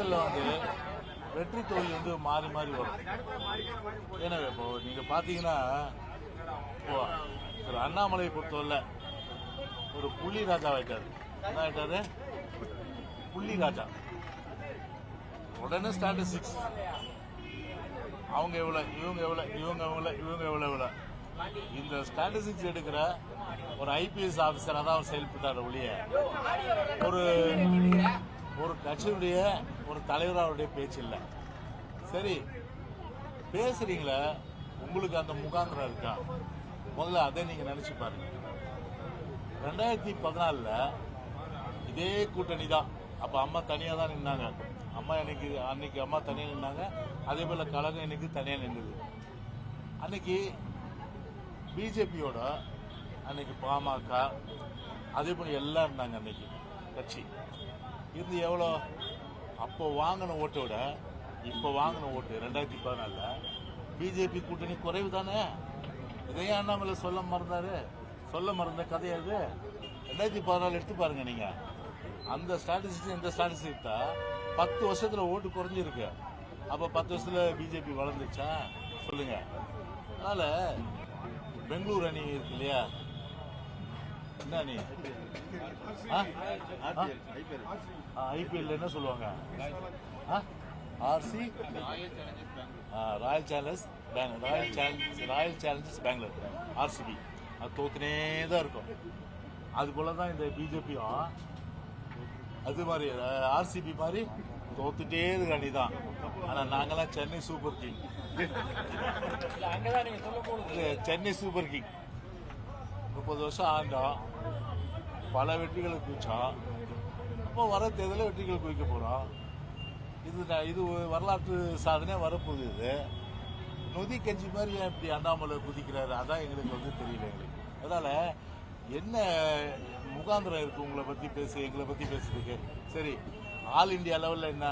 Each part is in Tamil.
தேர்தலில் வந்து வெற்றி தோல்வி வந்து மாறி மாறி வரும். எனவே இப்போ நீங்கள் பார்த்தீங்கன்னா இப்போ திரு அண்ணாமலை பொறுத்தவரை ஒரு புள்ளி ராஜா ஆயிட்டாரு. என்ன ஆயிட்டாரு? புள்ளி ராஜா. உடனே ஸ்டாட்டிஸ்டிக்ஸ் அவங்க எவ்வளோ, இவங்க எவ்வளோ, இவங்க எவ்வளோ, இவங்க எவ்வளோ எவ்வளோ. இந்த ஸ்டாட்டிஸ்டிக்ஸ் எடுக்கிற ஒரு ஐபிஎஸ் ஆஃபீஸராக தான் அவர் செயல்பட்டார் ஒழிய ஒரு கட்சியுடைய ஒரு தலைவராவுடைய பேச்சு இல்லை. சரி, பேசுறீங்களா, உங்களுக்கு அந்த முகாந்திரம் இருக்கா? முதல்ல அதை நீங்க நினைச்சு பாருங்க. 2014 இதே கூட்டணி தான். அப்ப அம்மா தனியா தான் நின்னாங்க. அம்மா அன்னைக்கு அம்மா தனியா நின்னாங்க. அதே போல கழகம் இன்னைக்கு தனியா நின்றுது. அன்னைக்கு பிஜேபியோட அன்னைக்கு பாமக அதே போல எல்லாம் இருந்தாங்க. அன்னைக்கு கட்சி இது எவ்வளோ? அப்போ வாங்கின ஓட்டை விட இப்போ வாங்கின ஓட்டு 2014 பிஜேபி கூட்டணி குறைவு தானே. இதையும் அண்ணாமலை சொல்ல மறந்த கதையாது. 2014 எடுத்து பாருங்க நீங்க. அந்த ஸ்டாட்டிஸ்டிக்ஸ் இந்த ஸ்டாட்டிஸ்டிக்ஸ் தான் 10 வருஷத்துல ஓட்டு குறைஞ்சிருக்கு. அப்ப 10 வருஷத்துல பிஜேபி வளர்ந்துச்சா சொல்லுங்க. அதனால பெங்களூர் அணி இருக்கு இல்லையா, என்ன அணி? ஐபிஎல் என்ன சொல்லுவாங்க? RC, royal challengers Bangalore, RCB. அது தோத்துனே தான் இருக்கும். அது போலதான் இந்த பிஜேபியும் அது மாதிரி ஆர்சிபி மாதிரி தோத்துட்டே இருக்க அணிதான். ஆனா நாங்கெல்லாம் Chennai super king. Chennai super king 30 வருஷம் ஆண்டோம், பல வெற்றிகளை குவிச்சோம். அப்போ வர தேர்தலில் வெற்றிகள் குவிக்க போறோம். இது வரலாற்று சாதனை வரப்போகுது. இது நொதி கஞ்சி மாதிரி இப்படி அண்ணாமலை குதிக்கிறாரு, அதான் எங்களுக்கு வந்து தெரியல எங்களுக்கு. அதனால என்ன முகாந்திரம் இருக்கு உங்களை பத்தி பேசு, எங்களை பத்தி பேசுறதுக்கு? சரி, ஆல் இண்டியா லெவல்ல என்ன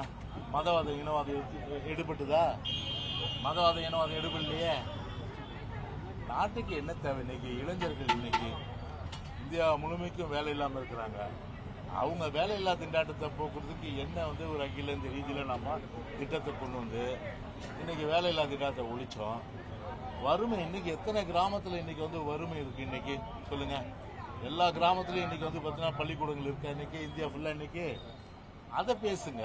மதவாதம் இனவாதம் எடுபட்டுதா? மதவாதம் இனவாதம் எடுபடலையே. நாட்டுக்கு என்ன தேவை? இன்னைக்கு இளைஞர்கள் இன்னைக்கு இந்தியா முழுமைக்கும் வேலை இல்லாம இருக்கிறாங்க. அவங்க வேலையில்லா திண்டாட்டத்தை போக்குறதுக்கு என்ன வந்து ஒரு அகில இந்த ரீதியில நம்ம திட்டத்தை கொண்டு வந்து இன்னைக்கு வேலையில்லா திண்டாட்டத்தை ஒழிச்சோம். வறுமை இன்னைக்கு எத்தனை கிராமத்துல இன்னைக்கு வந்து வறுமை இருக்கு இன்னைக்கு சொல்லுங்க. எல்லா கிராமத்திலயும் இன்னைக்கு வந்து பார்த்தீங்கன்னா பள்ளிக்கூடங்கள் இருக்கு இன்னைக்கு இந்தியா ஃபுல்லா. இன்னைக்கு அதை பேசுங்க.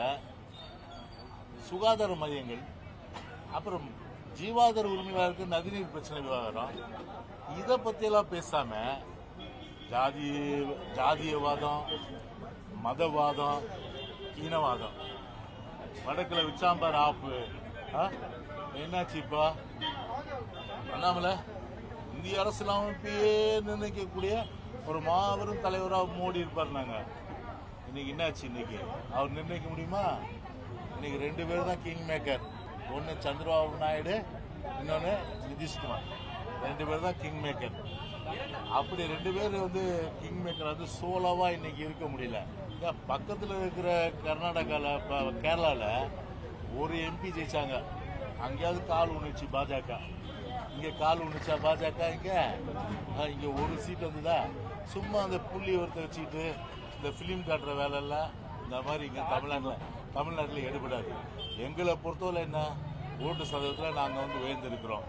சுகாதார மையங்கள், அப்புறம் ஜீவாதார உரிமையாளருக்கு நதிநீர் பிரச்சனை விவகாரம், இதை பத்தியெல்லாம் பேசாம ஜாதியவாதம், மதவாதம், இனவாதம், வடக்குல விச்சாம்பார் ஆப்பு என்னாச்சு? இப்ப அண்ணாமலை இந்திய அரசியலமைப்பையே நிர்ணயிக்கக்கூடிய ஒரு மாபெரும் தலைவராக மோடி இருப்பார். நாங்க இன்னைக்கு என்னாச்சு? இன்னைக்கு அவர் நிர்ணயிக்க முடியுமா? இன்னைக்கு 2 பேர் தான் கிங் மேக்கர். ஒன்னு சந்திரபாபு நாயுடு, இன்னொன்னு நிதிஷ்குமார். 2 பேர் தான் கிங் மேக்கர். அப்படி 2 பேர் வந்து கிங் மேக்கர் வந்து சோலோவா இன்னைக்கு இருக்க முடியல. பக்கத்துல இருக்கிற கர்நாடகால கேரளால ஒரு எம்பி ஜெயிச்சாங்க. அங்கேயாவது கால் ஊனுச்சு பாஜக. இங்க கால் ஊனுச்சா பாஜக? இங்க ஒரு சீட் வந்துதா? சும்மா அந்த புள்ளி ஒருத்த வச்சுக்கிட்டு இந்த பிலிம் காட்டுற வேலை எல்லாம் இந்த மாதிரி இங்க தமிழ்நாட்டில் எடுபடாது. எங்களை பொறுத்தவரை என்ன, ஓட்டு சதவீதத்தில் நாங்கள் வந்து உயர்ந்திருக்கிறோம்.